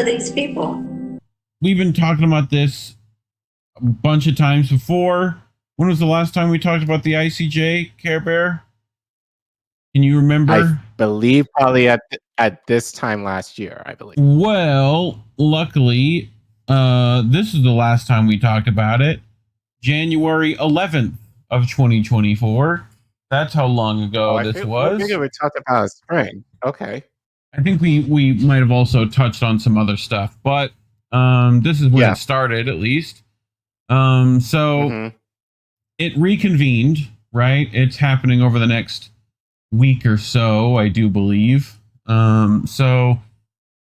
are these people? We've been talking about this a bunch of times before. When was the last time we talked about the ICJ, Care Bear? Can you remember? I believe probably at this time last year, I believe. Well, luckily, this is the last time we talked about it. January 11th of 2024. That's how long ago this was. I think we talked about spring. Okay. I think we might have also touched on some other stuff, but this is when it started, at least. It reconvened, right? It's happening over the next week or so, I do believe. So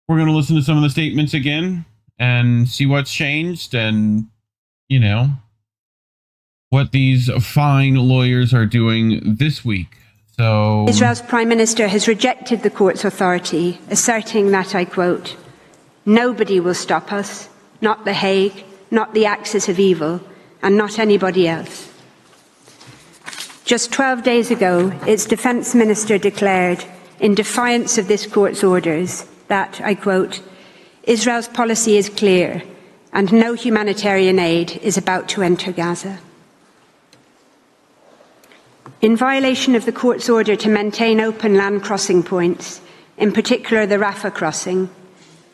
we're going to listen to some of the statements again and see what's changed and, you know, what these fine lawyers are doing this week. So Israel's Prime Minister has rejected the court's authority, asserting that, I quote, "Nobody will stop us, not The Hague, not the axis of evil, and not anybody else." Just 12 days ago, its defence minister declared, in defiance of this court's orders, that, I quote, "Israel's policy is clear and no humanitarian aid is about to enter Gaza." In violation of the court's order to maintain open land crossing points, in particular the Rafah crossing,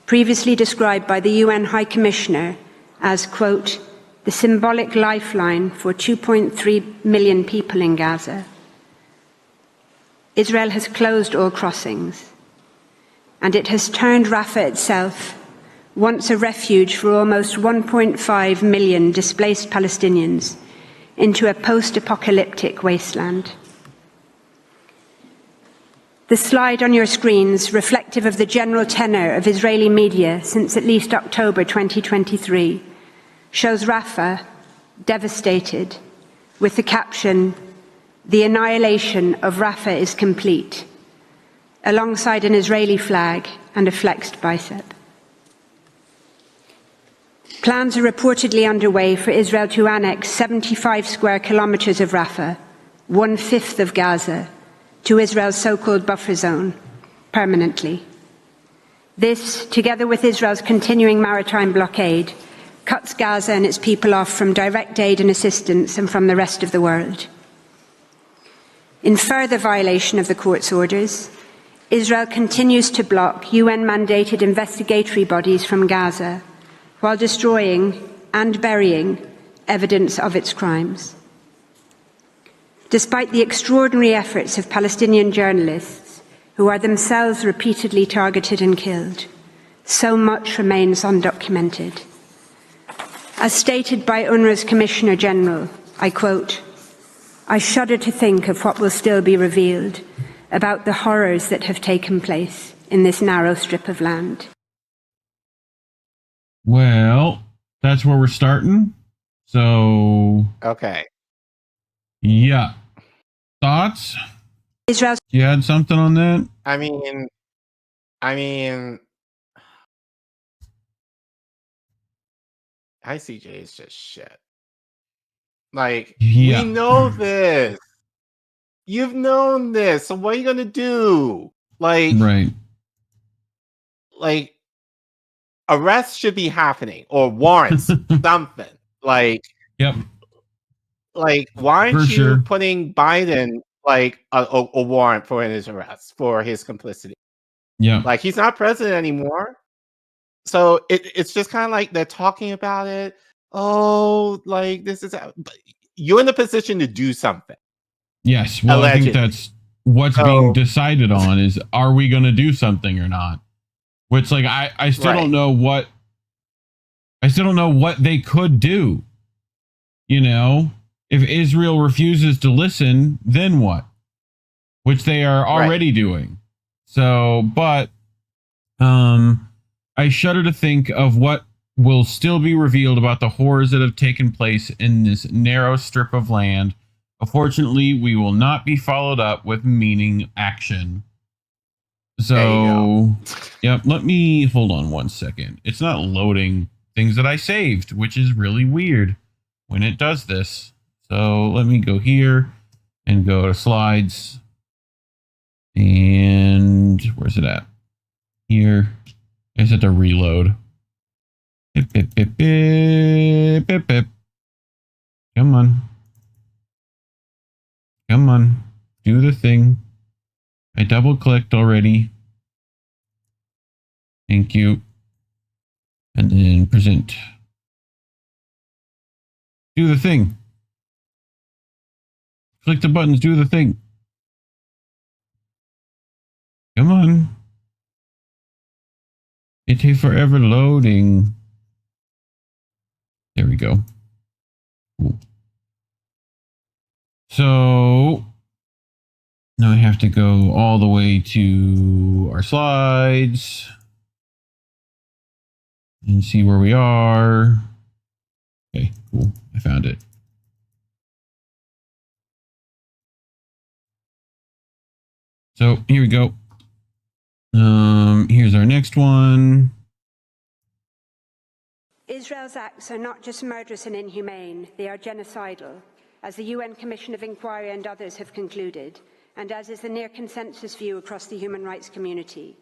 previously described by the UN High Commissioner as, quote, "the symbolic lifeline for 2.3 million people in Gaza," Israel has closed all crossings, and it has turned Rafah itself, once a refuge for almost 1.5 million displaced Palestinians, into a post-apocalyptic wasteland. The slide on your screens, reflective of the general tenor of Israeli media since at least October 2023, shows Rafah devastated, with the caption, "The annihilation of Rafah is complete," alongside an Israeli flag and a flexed bicep. Plans are reportedly underway for Israel to annex 75 square kilometres of Rafah, 1/5 of Gaza, to Israel's so-called buffer zone, permanently. This, together with Israel's continuing maritime blockade, cuts Gaza and its people off from direct aid and assistance and from the rest of the world. In further violation of the court's orders, Israel continues to block UN-mandated investigatory bodies from Gaza, while destroying and burying evidence of its crimes. Despite the extraordinary efforts of Palestinian journalists, who are themselves repeatedly targeted and killed, so much remains undocumented. As stated by UNRWA's Commissioner General, I quote, "I shudder to think of what will still be revealed about the horrors that have taken place in this narrow strip of land." Well, that's where we're starting. So, okay. Yeah. Thoughts? Israel's. You had something on that? I mean, ICJ is just shit. Like, we know this. You've known this. So what are you gonna do? Like, right. Like, arrests should be happening or warrants, something. Like, yep. Like, why aren't you putting Biden like a warrant for his arrest for his complicity? Yeah. Like, he's not president anymore. So it's just kind of like they're talking about it. Oh, like this is you're in the position to do something. Yes. Well, allegedly. I think that's what's being decided on is, are we going to do something or not? Which, like, I still don't know what they could do. You know, if Israel refuses to listen, then what? Which they are already doing. So, but I shudder to think of what will still be revealed about the horrors that have taken place in this narrow strip of land. Unfortunately, we will not be followed up with meaning action. So, yep, let me hold on one second. It's not loading things that I saved, which is really weird when it does this. So let me go here and go to slides. And where's it at? Here. I just had to reload. Bip, bip, bip, bip, bip, bip. Come on. Come on. Do the thing. I double clicked already. Thank you. And then present. Do the thing. Click the buttons, do the thing. Come on. It takes forever loading. There we go. Cool. So now I have to go all the way to our slides and see where we are. Okay, cool. I found it. So here we go. Here's our next one. Israel's acts are not just murderous and inhumane, they are genocidal, as the UN Commission of Inquiry and others have concluded, and as is the near consensus view across the human rights community.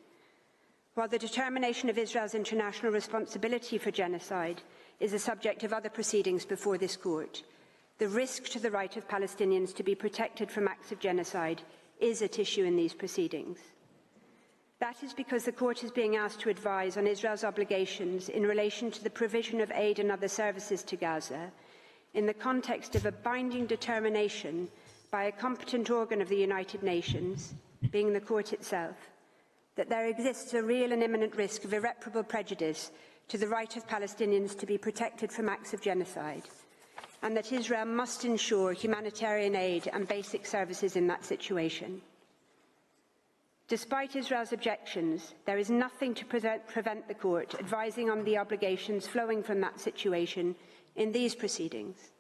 While the determination of Israel's international responsibility for genocide is the subject of other proceedings before this court, the risk to the right of Palestinians to be protected from acts of genocide is at issue in these proceedings. That is because the court is being asked to advise on Israel's obligations in relation to the provision of aid and other services to Gaza in the context of a binding determination by a competent organ of the United Nations, being the court itself, that there exists a real and imminent risk of irreparable prejudice to the right of Palestinians to be protected from acts of genocide, and that Israel must ensure humanitarian aid and basic services in that situation. Despite Israel's objections, there is nothing to prevent the court advising on the obligations flowing from that situation in these proceedings.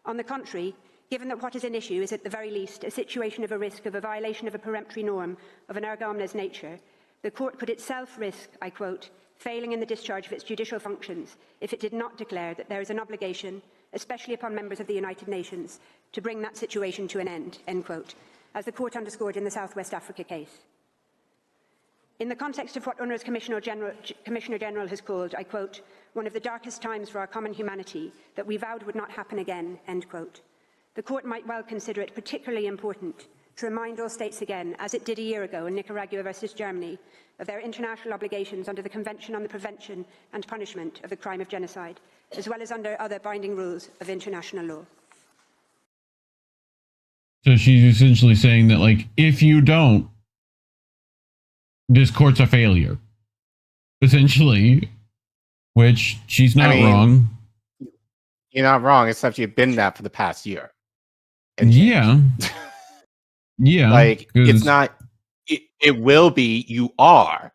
On the contrary, given that what is an issue is at the very least a situation of a risk of a violation of a peremptory norm of an erga omnes nature, the court could itself risk, I quote, failing in the discharge of its judicial functions if it did not declare that there is an obligation, especially upon members of the United Nations, to bring that situation to an end quote, as the court underscored in the South West Africa case. In the context of what UNRWA's Commissioner General has called, I quote, one of the darkest times for our common humanity that we vowed would not happen again, end quote, the court might well consider it particularly important to remind all states again, as it did a year ago in Nicaragua versus Germany, of their international obligations under the Convention on the Prevention and Punishment of the Crime of Genocide, as well as under other binding rules of international law. So she's essentially saying that, like, if you don't, this court's a failure, essentially, which she's not wrong. You're not wrong, except you've been that for the past year. Yeah. Yeah. Like, it's not, it will be, you are.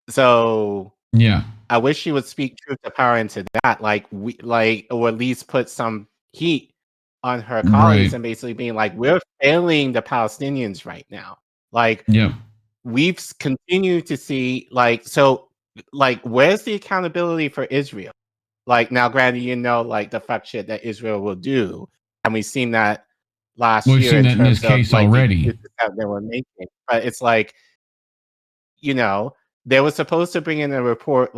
So, yeah. I wish she would speak truth to power into that, or at least put some heat on her colleagues and basically being like, we're failing the Palestinians right now. Like, we've continued to see, where's the accountability for Israel? Like, now, granted, the fuck shit that Israel will do, and we've seen that last year. We've seen that in this case already. They were making, but it's like, they were supposed to bring in a report,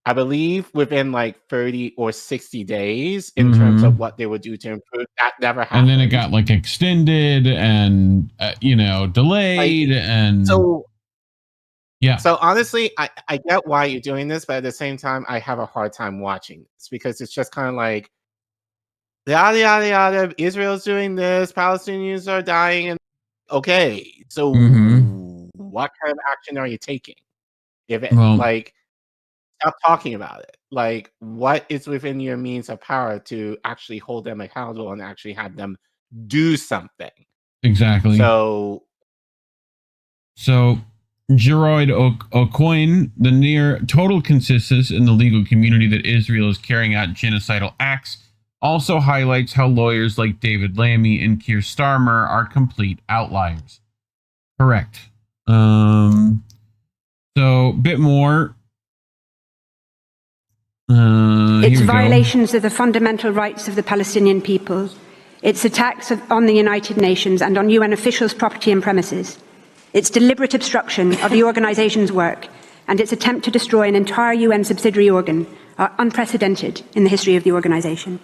I believe within 30 or 60 days in terms of what they would do to improve. That never happened. And then it got extended and, delayed. And so, yeah. So honestly, I get why you're doing this, but at the same time, I have a hard time watching this because it's just kind of like, yada, yada, yada. Israel's doing this. Palestinians are dying. And okay. So what kind of action are you taking? If it, stop talking about it. What is within your means of power to actually hold them accountable and actually have them do something? Exactly. So Gerard Aucoin, the near total consensus in the legal community that Israel is carrying out genocidal acts, also highlights how lawyers like David Lammy and Keir Starmer are complete outliers. Correct. So, bit more. Its violations of the fundamental rights of the Palestinian people, its attacks on the United Nations and on UN officials' property and premises, its deliberate obstruction of the organization's work, and its attempt to destroy an entire UN subsidiary organ are unprecedented in the history of the organization.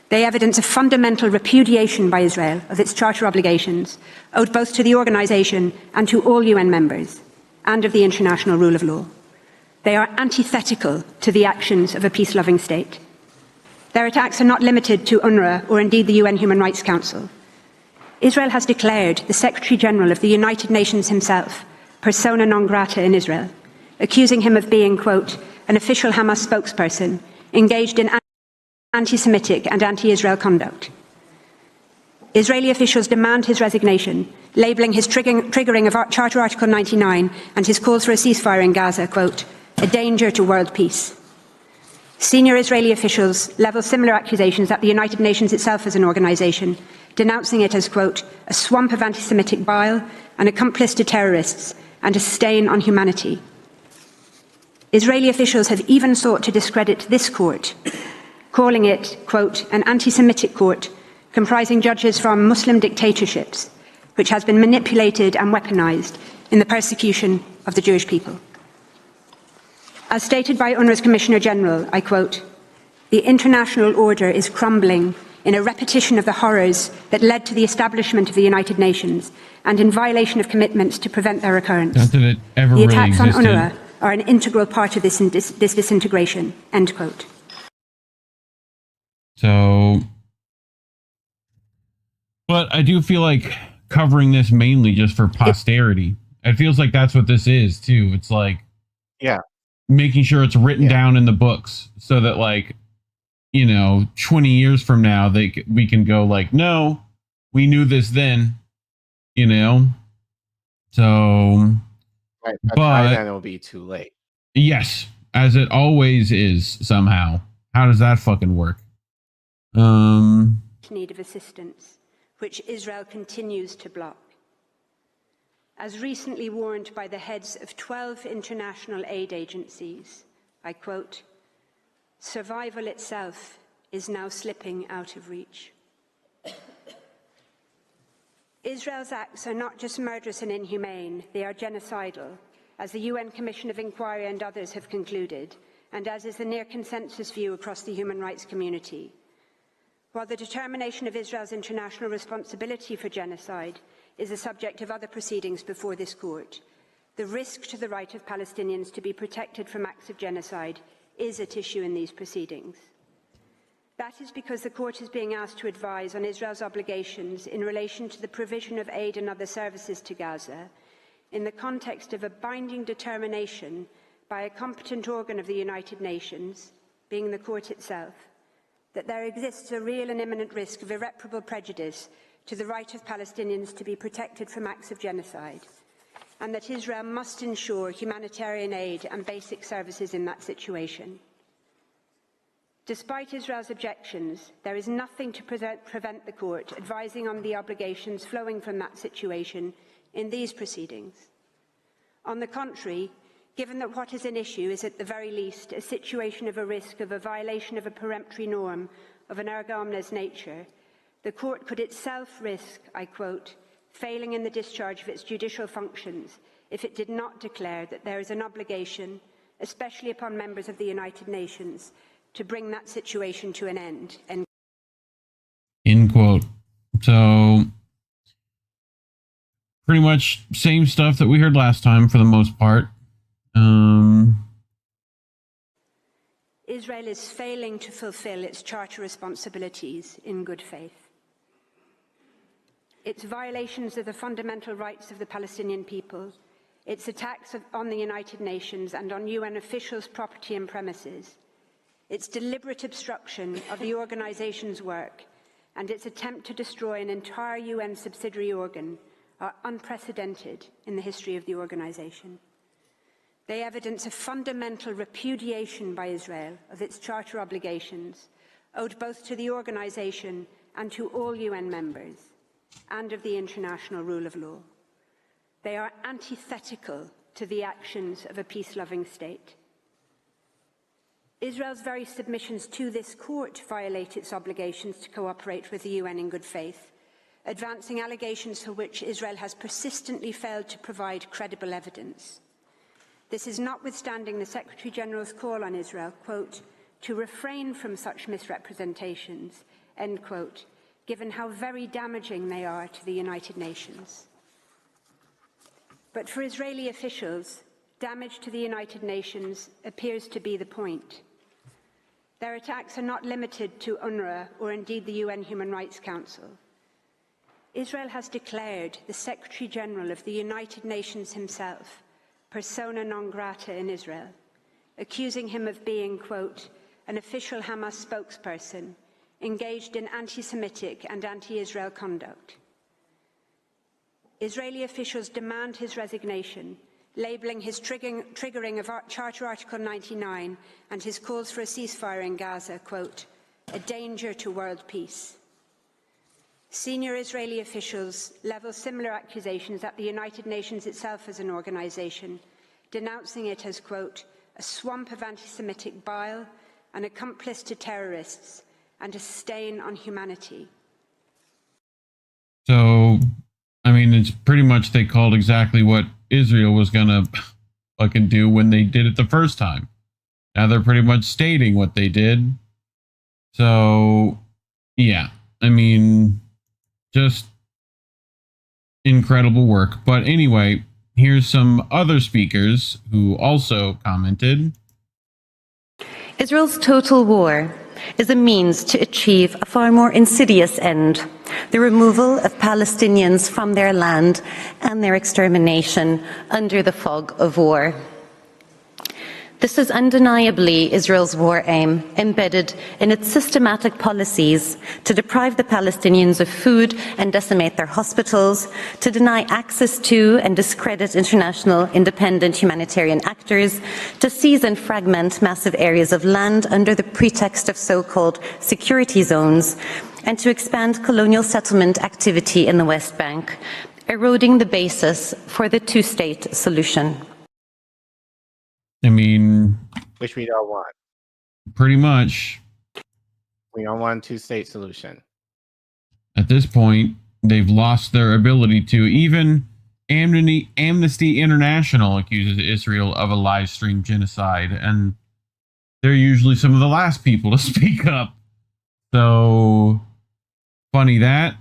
They evidence a fundamental repudiation by Israel of its charter obligations, owed both to the organization and to all UN members, and of the international rule of law. They are antithetical to the actions of a peace-loving state. Their attacks are not limited to UNRWA or indeed the UN Human Rights Council. Israel has declared the Secretary General of the United Nations himself persona non grata in Israel, accusing him of being, quote, an official Hamas spokesperson engaged in anti-Semitic and anti-Israel conduct. Israeli officials demand his resignation, labelling his triggering of Charter Article 99 and his calls for a ceasefire in Gaza, quote, a danger to world peace. Senior Israeli officials level similar accusations at the United Nations itself as an organisation, denouncing it as, quote, a swamp of anti-Semitic bile, an accomplice to terrorists, and a stain on humanity. Israeli officials have even sought to discredit this court, calling it, quote, an anti-Semitic court comprising judges from Muslim dictatorships, which has been manipulated and weaponized in the persecution of the Jewish people. As stated by UNRWA's Commissioner General, I quote, the international order is crumbling in a repetition of the horrors that led to the establishment of the United Nations and in violation of commitments to prevent their recurrence. Not that it ever the really attacks existed. on UNRWA are an integral part of this disintegration, end quote. So, but I do feel like covering this mainly just for posterity. It feels like that's what this is too. It's like, yeah, making sure it's written down in the books so that, like, you know, 20 years from now, we can go like, no, we knew this then, you know? So, right, but by then it'll be too late. Yes, as it always is somehow. How does that fucking work? Need of assistance, which Israel continues to block. As recently warned by the heads of 12 international aid agencies, I quote, survival itself is now slipping out of reach. Israel's acts are not just murderous and inhumane, they are genocidal, as the UN Commission of Inquiry and others have concluded, and as is the near consensus view across the human rights community. While the determination of Israel's international responsibility for genocide is the subject of other proceedings before this court, the risk to the right of Palestinians to be protected from acts of genocide is at issue in these proceedings. That is because the court is being asked to advise on Israel's obligations in relation to the provision of aid and other services to Gaza in the context of a binding determination by a competent organ of the United Nations, being the court itself, that there exists a real and imminent risk of irreparable prejudice to the right of Palestinians to be protected from acts of genocide, and that Israel must ensure humanitarian aid and basic services in that situation. Despite Israel's objections, there is nothing to prevent the court advising on the obligations flowing from that situation in these proceedings. On the contrary, given that what is an issue is at the very least a situation of a risk of a violation of a peremptory norm of an erga omnes nature, the court could itself risk, I quote, failing in the discharge of its judicial functions if it did not declare that there is an obligation, especially upon members of the United Nations, to bring that situation to an end. End quote. So, pretty much same stuff that we heard last time for the most part. Israel is failing to fulfill its charter responsibilities in good faith. Its violations of the fundamental rights of the Palestinian people, its attacks on the United Nations and on UN officials' property and premises, its deliberate obstruction of the organization's work, and its attempt to destroy an entire UN subsidiary organ are unprecedented in the history of the organization. They evidence a fundamental repudiation by Israel of its charter obligations, owed both to the organization and to all UN members, and of the international rule of law. They are antithetical to the actions of a peace-loving state. Israel's very submissions to this court violate its obligations to cooperate with the UN in good faith, advancing allegations for which Israel has persistently failed to provide credible evidence. This is notwithstanding the Secretary-General's call on Israel, quote, to refrain from such misrepresentations, end quote, given how very damaging they are to the United Nations. But for Israeli officials, damage to the United Nations appears to be the point. Their attacks are not limited to UNRWA or indeed the UN Human Rights Council. Israel has declared the Secretary-General of the United Nations himself persona non grata in Israel, accusing him of being, quote, an official Hamas spokesperson engaged in anti-Semitic and anti-Israel conduct. Israeli officials demand his resignation, labelling his triggering of Charter Article 99 and his calls for a ceasefire in Gaza, quote, a danger to world peace. Senior Israeli officials level similar accusations at the United Nations itself as an organisation, denouncing it as, quote, a swamp of anti-Semitic bile, an accomplice to terrorists, and a stain on humanity. So, I mean, it's pretty much they called exactly what Israel was going to fucking do when they did it the first time. Now they're pretty much stating what they did. So, yeah, I mean, just incredible work. But anyway, here's some other speakers who also commented. Israel's total war is a means to achieve a far more insidious end, the removal of Palestinians from their land and their extermination under the fog of war. This is undeniably Israel's war aim, embedded in its systematic policies to deprive the Palestinians of food and decimate their hospitals, to deny access to and discredit international independent humanitarian actors, to seize and fragment massive areas of land under the pretext of so-called security zones, and to expand colonial settlement activity in the West Bank, eroding the basis for the two-state solution. I mean, Which we don't want. Pretty much. We don't want a two-state solution. At this point, they've lost their ability to. Even Amnesty International accuses Israel of a live stream genocide, and they're usually some of the last people to speak up. So, funny that.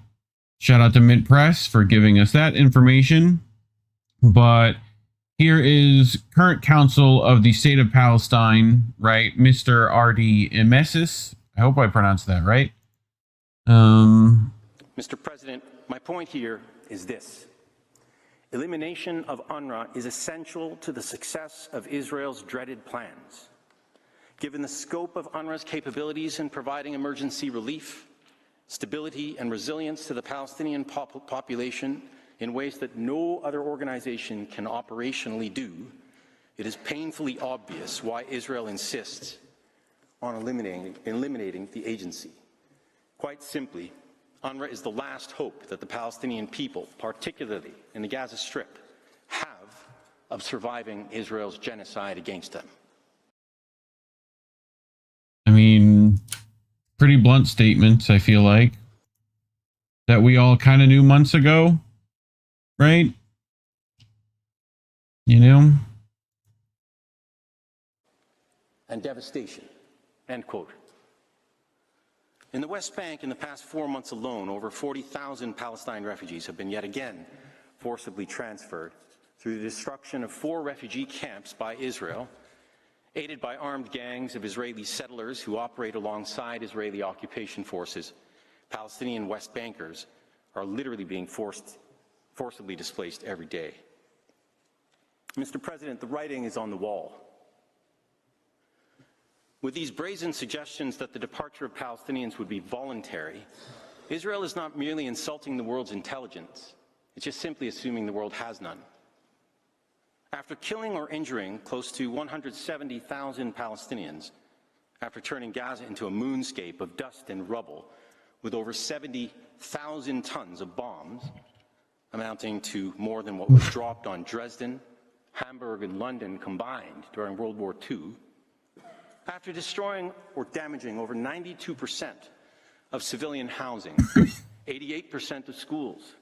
Shout out to Mint Press for giving us that information. But here is current counsel of the state of Palestine, right, Mr. R.D. Emesis. I hope I pronounced that right. Mr. President, my point here is this. Elimination of UNRWA is essential to the success of Israel's dreaded plans. Given the scope of UNRWA's capabilities in providing emergency relief, stability, and resilience to the Palestinian population in ways that no other organization can operationally do, it is painfully obvious why Israel insists on eliminating the agency. Quite simply, UNRWA is the last hope that the Palestinian people, particularly in the Gaza Strip, have of surviving Israel's genocide against them. I mean, pretty blunt statements, I feel like, that we all kind of knew months ago. Right? You know? And devastation, end quote. In the West Bank, in the past 4 months alone, over 40,000 Palestine refugees have been yet again forcibly transferred through the destruction of 4 refugee camps by Israel, aided by armed gangs of Israeli settlers who operate alongside Israeli occupation forces. Palestinian West Bankers are literally being forcibly displaced every day. Mr. President, the writing is on the wall. With these brazen suggestions that the departure of Palestinians would be voluntary, Israel is not merely insulting the world's intelligence, it's just simply assuming the world has none. After killing or injuring close to 170,000 Palestinians, after turning Gaza into a moonscape of dust and rubble, with over 70,000 tons of bombs, amounting to more than what was dropped on Dresden, Hamburg, and London combined during World War II, after destroying or damaging over 92% of civilian housing 88% of schools,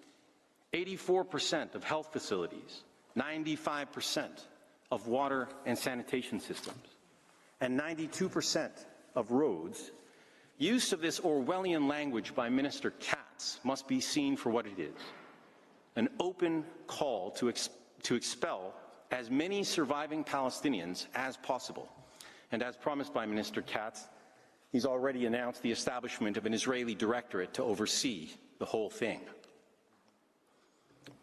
84% of health facilities, 95% of water and sanitation systems, and 92% of roads. Use of this Orwellian language by Minister Katz must be seen for what it is: an open call to expel as many surviving Palestinians as possible. And as promised by Minister Katz, he's already announced the establishment of an Israeli directorate to oversee the whole thing.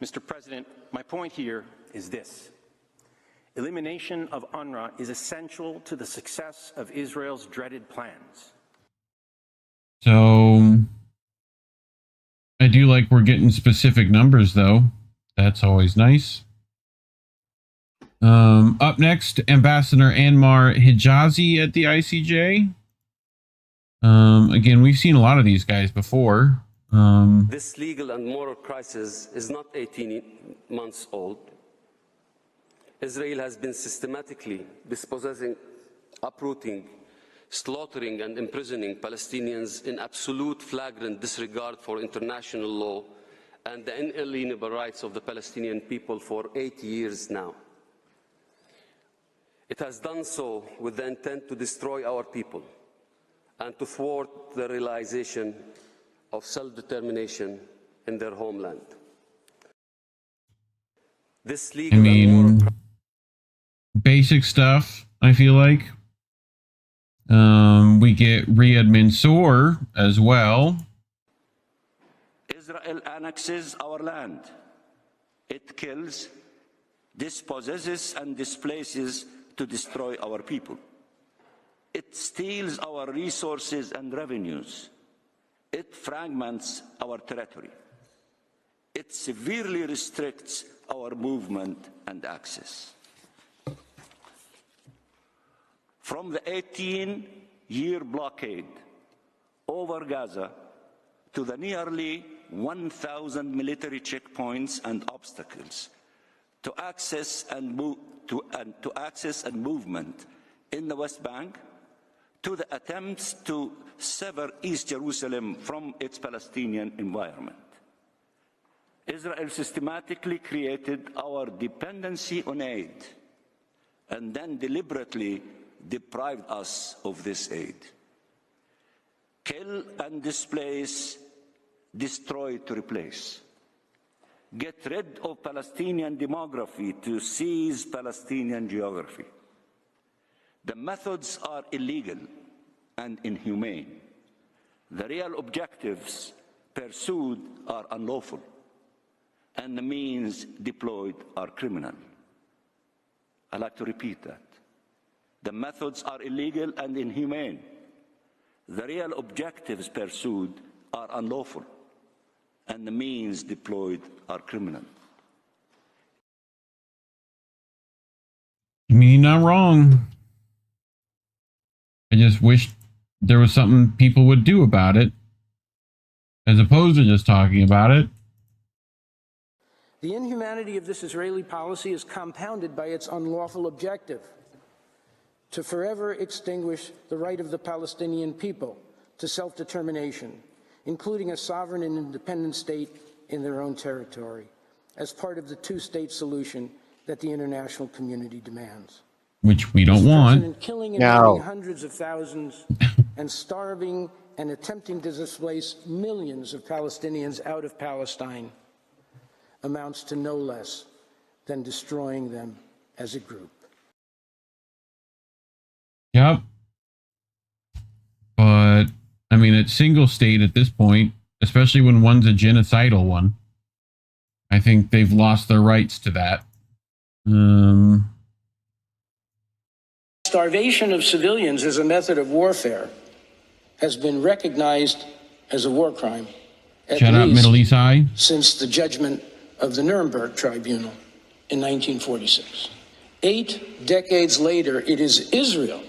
Mr. President, my point here is this: elimination of UNRWA is essential to the success of Israel's dreaded plans. So I do like we're getting specific numbers, though. That's always nice. Up next, Ambassador Anmar Hijazi at the ICJ. Again, we've seen a lot of these guys before. This legal and moral crisis is not 18 months old. Israel has been systematically dispossessing, uprooting, slaughtering and imprisoning Palestinians in absolute flagrant disregard for international law and the inalienable rights of the Palestinian people for 8 years now. It has done so with the intent to destroy our people and to thwart the realization of self-determination in their homeland. This legal and moral basic stuff, I feel like. We get Riyad Mansour as well. Israel annexes our land. It kills, dispossesses, and displaces to destroy our people. It steals our resources and revenues. It fragments our territory. It severely restricts our movement and access. From the 18-year blockade over Gaza to the nearly 1,000 military checkpoints and obstacles to access and movement in the West Bank, to the attempts to sever East Jerusalem from its Palestinian environment. Israel systematically created our dependency on aid and then deliberately deprived us of this aid. Kill and displace, destroy to replace. Get rid of Palestinian demography to seize Palestinian geography. The methods are illegal and inhumane. The real objectives pursued are unlawful, and the means deployed are criminal. I'd like to repeat that. The methods are illegal and inhumane. The real objectives pursued are unlawful, and the means deployed are criminal. I mean, you're not wrong. I just wish there was something people would do about it, as opposed to just talking about it. The inhumanity of this Israeli policy is compounded by its unlawful objective to forever extinguish the right of the Palestinian people to self-determination, including a sovereign and independent state in their own territory, as part of the two-state solution that the international community demands. Which we don't want. Killing and hurting hundreds of thousands and starving and attempting to displace millions of Palestinians out of Palestine amounts to no less than destroying them as a group. Yep. But, I mean, it's single state at this point, especially when one's a genocidal one. I think they've lost their rights to that. Starvation of civilians as a method of warfare has been recognized as a war crime, at Shut up, Middle East Eye. Since the judgment of the Nuremberg Tribunal in 1946. 8 decades later, it is Israel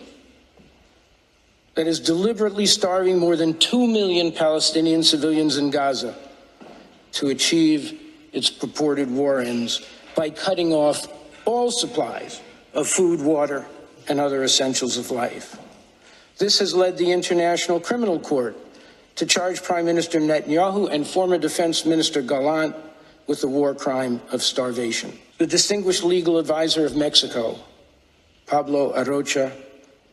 that is deliberately starving more than 2 million Palestinian civilians in Gaza to achieve its purported war ends by cutting off all supplies of food, water, and other essentials of life. This has led the International Criminal Court to charge Prime Minister Netanyahu and former Defense Minister Gallant with the war crime of starvation. The distinguished legal advisor of Mexico, Pablo Arocha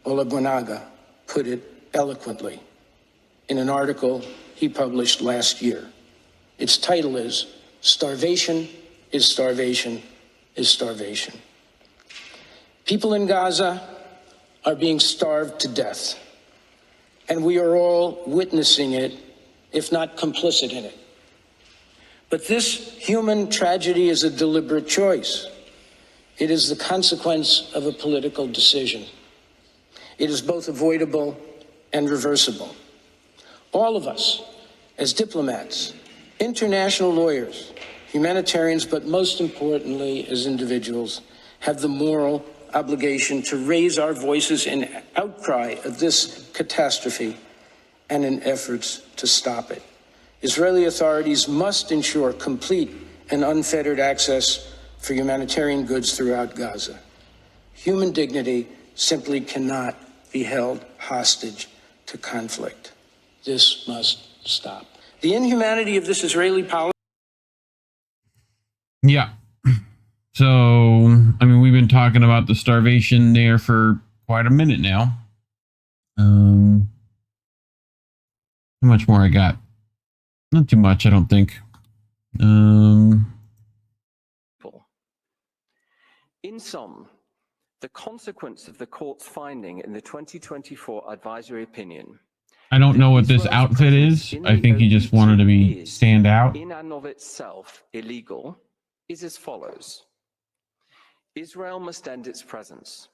Olabuenaga, put it eloquently in an article he published last year. Its title is Starvation is Starvation is Starvation. People in Gaza are being starved to death, and we are all witnessing it, if not complicit in it. But this human tragedy is a deliberate choice. It is the consequence of a political decision. It is both avoidable and reversible. All of us, as diplomats, international lawyers, humanitarians, but most importantly as individuals, have the moral obligation to raise our voices in outcry of this catastrophe and in efforts to stop it. Israeli authorities must ensure complete and unfettered access for humanitarian goods throughout Gaza. Human dignity simply cannot be held hostage to conflict. This must stop. The inhumanity of this Israeli policy. Yeah. So, I mean, we've been talking about the starvation there for quite a minute now. How much more I got? Not too much, I don't think. In sum, the consequence of the court's finding in the 2024 advisory opinion. I don't know what this outfit is. I think he just wanted to be stand out. In and of itself illegal is as follows. Israel must end its presence.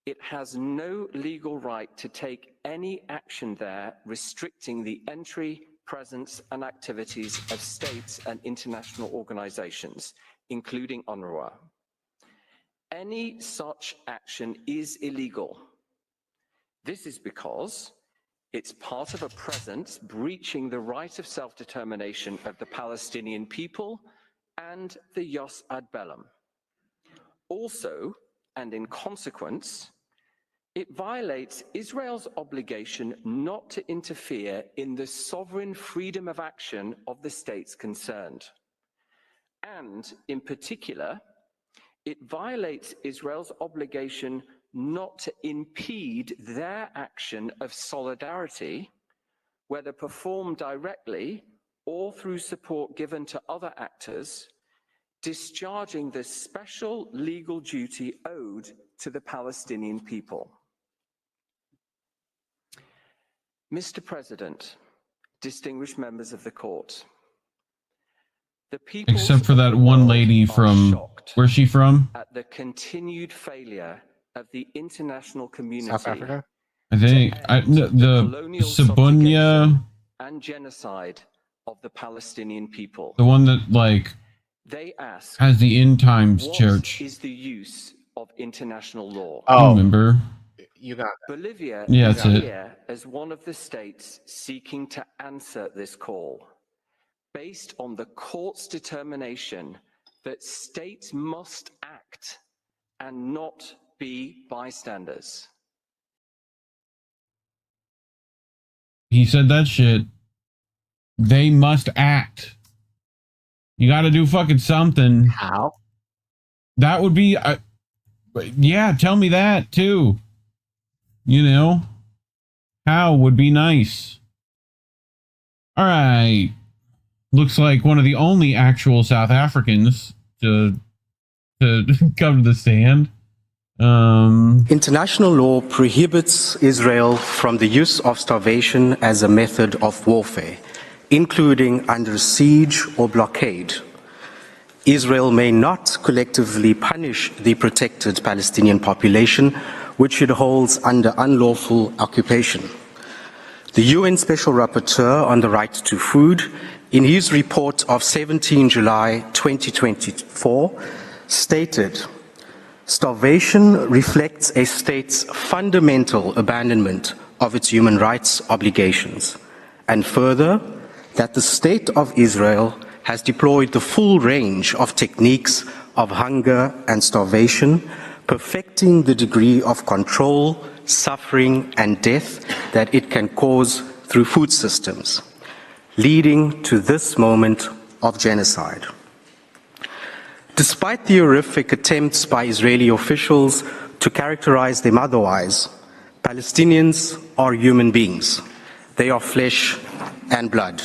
It has no legal right to take any action there restricting the entry, presence, and activities of states and international organizations, including UNRWA. Any such action is illegal. This is because it's part of a presence breaching the right of self-determination of the Palestinian people and the Jus ad bellum. Also, and in consequence, it violates Israel's obligation not to interfere in the sovereign freedom of action of the states concerned. And, in particular, it violates Israel's obligation not to impede their action of solidarity, whether performed directly or through support given to other actors, discharging the special legal duty owed to the Palestinian people. Mr. President, distinguished members of the court, the people except for that one lady from, where's she from? At the continued failure of the international community. South Africa? I think the Sabunya and genocide of the Palestinian people. The one that they ask, has the end times church. What is the use of international law? Oh, remember? You got it. Bolivia is here as one of the states seeking to answer this call, based on the court's determination that states must act and not be bystanders. He said that shit. They must act. You got to do fucking something. How? That would be, yeah, tell me that too. You know, how would be nice. All right. Looks like one of the only actual South Africans to come to the stand. International law prohibits Israel from the use of starvation as a method of warfare, including under siege or blockade. Israel may not collectively punish the protected Palestinian population, which it holds under unlawful occupation. The UN Special Rapporteur on the Right to Food, in his report of 17 July 2024, stated, "Starvation reflects a state's fundamental abandonment of its human rights obligations, and further, that the State of Israel has deployed the full range of techniques of hunger and starvation, perfecting the degree of control, suffering, and death that it can cause through food systems, leading to this moment of genocide. Despite the horrific attempts by Israeli officials to characterize them otherwise, Palestinians are human beings. They are flesh and blood.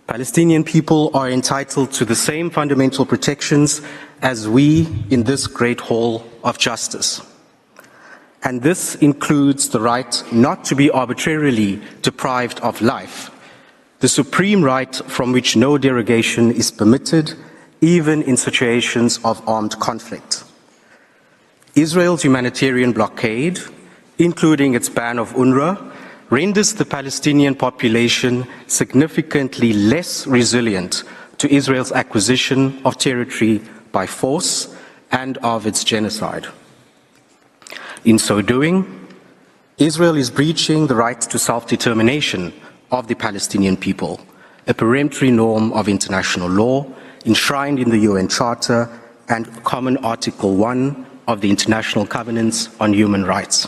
Palestinian people are entitled to the same fundamental protections as we in this great hall of justice. And this includes the right not to be arbitrarily deprived of life, the supreme right from which no derogation is permitted, even in situations of armed conflict. Israel's humanitarian blockade, including its ban of UNRWA, renders the Palestinian population significantly less resilient to Israel's acquisition of territory by force and of its genocide. In so doing, Israel is breaching the right to self-determination of the Palestinian people, a peremptory norm of international law enshrined in the UN Charter and Common Article 1 of the International Covenants on Human Rights.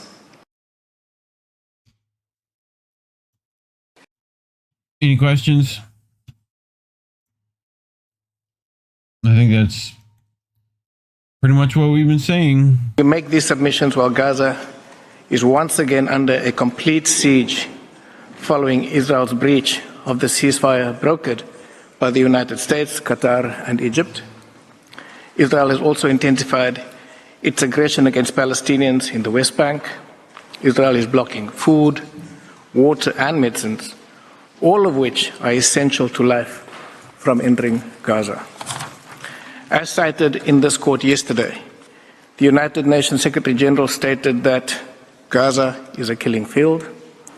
Any questions? I think that's pretty much what we've been saying. We make these submissions while Gaza is once again under a complete siege following Israel's breach of the ceasefire brokered by the United States, Qatar, and Egypt. Israel has also intensified its aggression against Palestinians in the West Bank. Israel is blocking food, water, and medicines, all of which are essential to life, from entering Gaza. As cited in this court yesterday, the United Nations Secretary General stated that Gaza is a killing field.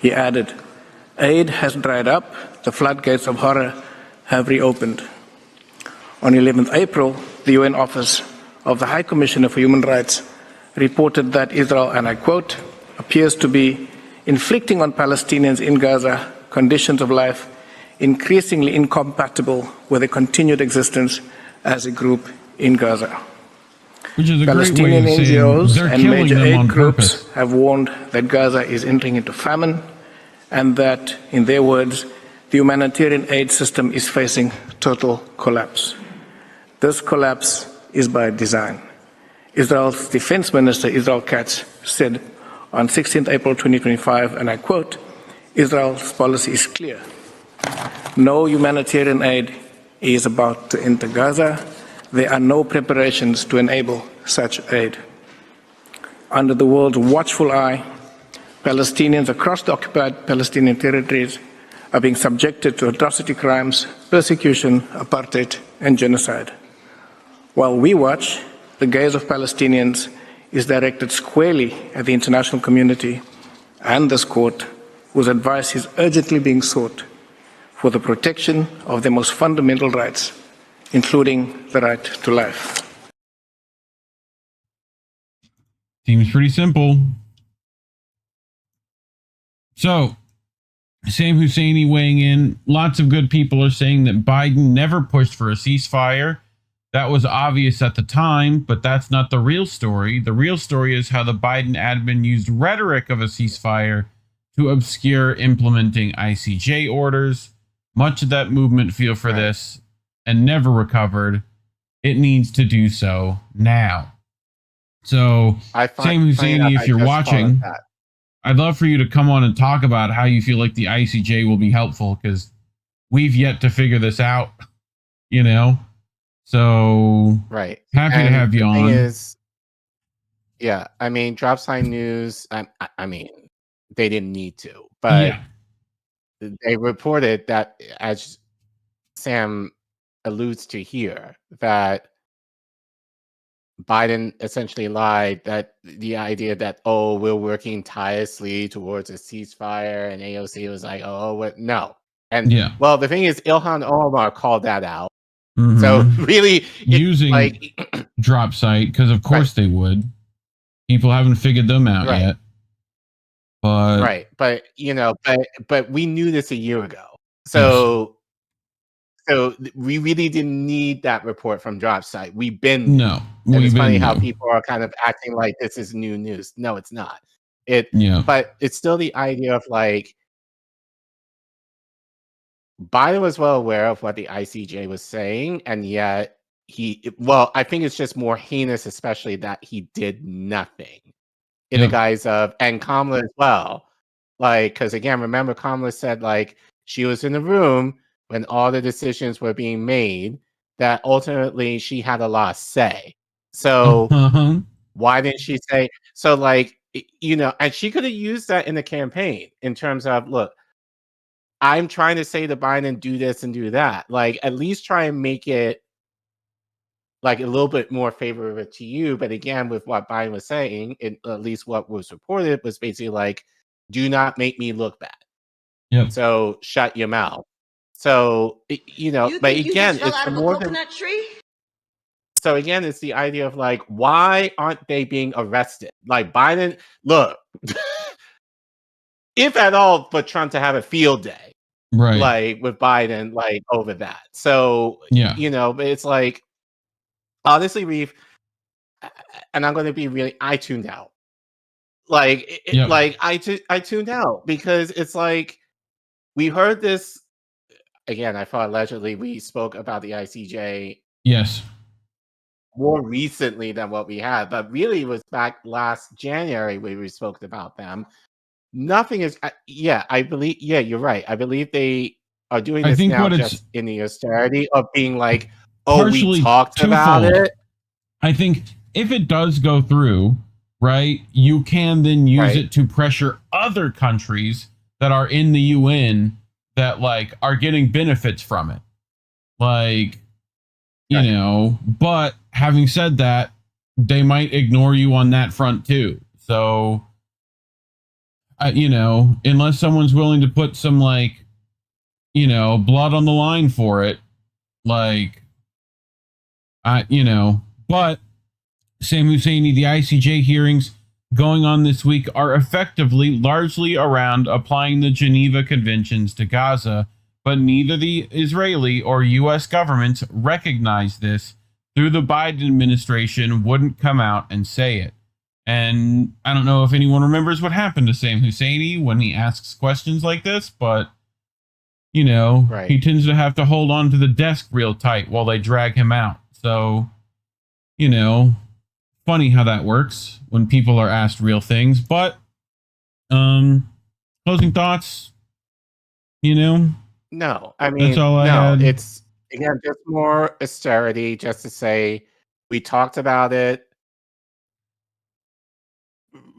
He added, "Aid has dried up, the floodgates of horror have reopened." On 11th April, the UN Office of the High Commissioner for Human Rights reported that Israel, and I quote, "appears to be inflicting on Palestinians in Gaza conditions of life increasingly incompatible with a continued existence as a group in Gaza." Which is a Palestinian great way of saying NGOs they're and killing major them aid on groups purpose. have warned that Gaza is entering into famine and that, in their words, the humanitarian aid system is facing total collapse. This collapse is by design. Israel's Defense Minister, Israel Katz, said on 16th April 2025, and I quote, "Israel's policy is clear. No humanitarian aid is about to enter Gaza. There are no preparations to enable such aid." Under the world's watchful eye, Palestinians across the occupied Palestinian territories are being subjected to atrocity crimes, persecution, apartheid, and genocide. While we watch, the gaze of Palestinians is directed squarely at the international community and this court, whose advice is urgently being sought for the protection of their most fundamental rights, including the right to life. Seems pretty simple. So, Sam Husseini weighing in. Lots of good people are saying that Biden never pushed for a ceasefire. That was obvious at the time, but that's not the real story. The real story is how the Biden admin used rhetoric of a ceasefire to obscure implementing ICJ orders. Much of that movement feel for this and never recovered. It needs to do so now. So, Sam Husseini, if you're watching, I'd love for you to come on and talk about how you feel like the ICJ will be helpful, because we've yet to figure this out, you know? So, happy to have you on. Yeah, I mean, Drop Sign News, I mean, they didn't need to, but they reported that, as Sam alludes to here, that Biden essentially lied, that the idea that, oh, we're working tirelessly towards a ceasefire, and AOC was like, oh, what? No. And well, the thing is, Ilhan Omar called that out. So really using like drop site, because of course they would. People haven't figured them out yet. But but you know, but we knew this a year ago. So so we really didn't need that report from drop site. We've been no. And it's funny how people are kind of acting like this is new news. No, it's not. But it's still the idea of like, Biden was well aware of what the ICJ was saying, and yet I think it's just more heinous, especially that he did nothing in the guise of, and Kamala as well. Like, because again, remember Kamala said, like, she was in the room when all the decisions were being made, that ultimately she had a lot of say. So why didn't she say, so like, and she could have used that in the campaign in terms of, look, I'm trying to say to Biden, do this and do that. Like, at least try and make it like a little bit more favorable to you. But again, with what Biden was saying, at least what was reported was basically like, do not make me look bad. Yep. So shut your mouth. So, but again, it's more than tree. So again, it's the idea of like, why aren't they being arrested? Like Biden, look, if at all, for Trump to have a field day, right? Like with Biden, like over that. So but it's like, honestly, Reef, and I'm going to be really, I tuned out. Like, like I tuned out because it's like we heard this again. I thought allegedly we spoke about the ICJ. Yes. More recently than what we had, but really it was back last January when we spoke about them. Nothing is, I believe, you're right. I believe they are doing this now just in the austerity of being like, oh, we talked about it. I think if it does go through, right, you can then use it to pressure other countries that are in the UN that like are getting benefits from it. Like, but having said that, they might ignore you on that front too. So, unless someone's willing to put some like, blood on the line for it, like, but Sam Husseini, the ICJ hearings going on this week are effectively largely around applying the Geneva Conventions to Gaza, but neither the Israeli or U.S. governments recognize this. Through the Biden administration wouldn't come out and say it. And I don't know if anyone remembers what happened to Sam Husseini when he asks questions like this, but, he tends to have to hold on to the desk real tight while they drag him out. So, funny how that works when people are asked real things. But, closing thoughts, No, I mean, that's all I had. It's, again, just more austerity, just to say, we talked about it.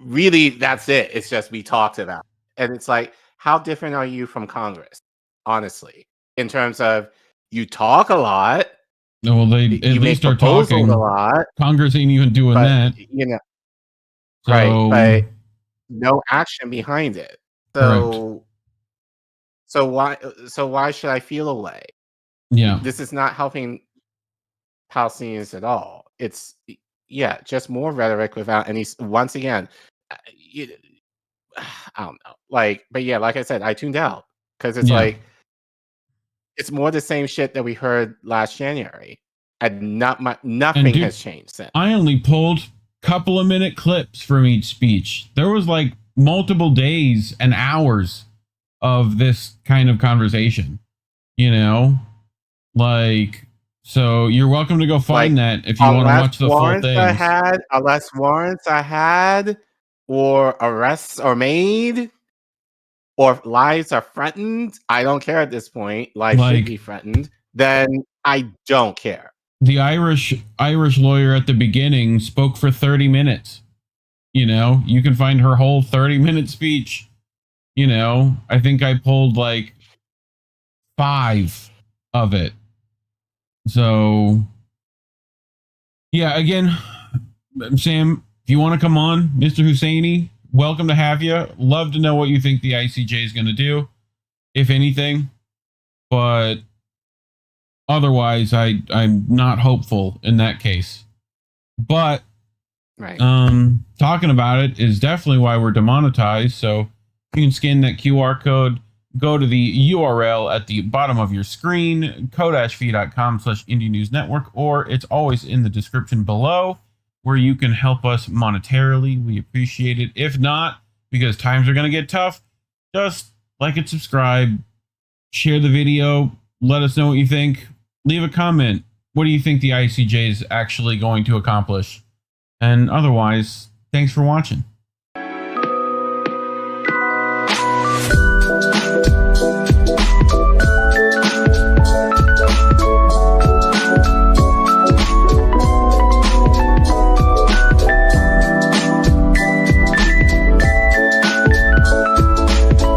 Really, that's it. It's just we talked about it. And it's like, how different are you from Congress, honestly, in terms of you talk a lot. Well, they at least are talking a lot. Congress ain't even doing that. So, right, but no action behind it. So, so why should I feel away? Yeah, this is not helping Palestinians at all. It's just more rhetoric without any. Once again, I don't know. Like, but like I said, I tuned out because it's like it's more the same shit that we heard last January, and nothing has changed since. I only pulled a couple of minute clips from each speech. There was like multiple days and hours of this kind of conversation, like, so you're welcome to go find that if you want to watch the full thing. Unless warrants are had, or arrests are made, or lives are threatened, I don't care at this point. Lives should be threatened. Then I don't care. The Irish lawyer at the beginning spoke for 30 minutes. You can find her whole 30-minute speech. I think I pulled like 5 of it. So, again, Sam, if you want to come on, Mr. Husseini, welcome to have you. Love to know what you think the ICJ is going to do, if anything. But otherwise, I'm not hopeful in that case. But talking about it is definitely why we're demonetized. So you can scan that QR code, go to the URL at the bottom of your screen, ko-fi.com/indienewsnetwork, or it's always in the description below where you can help us monetarily. We appreciate it. If not, because times are going to get tough, just like and subscribe. share the video. Let us know what you think. Leave a comment. What do you think the ICJ is actually going to accomplish? And otherwise, thanks for watching.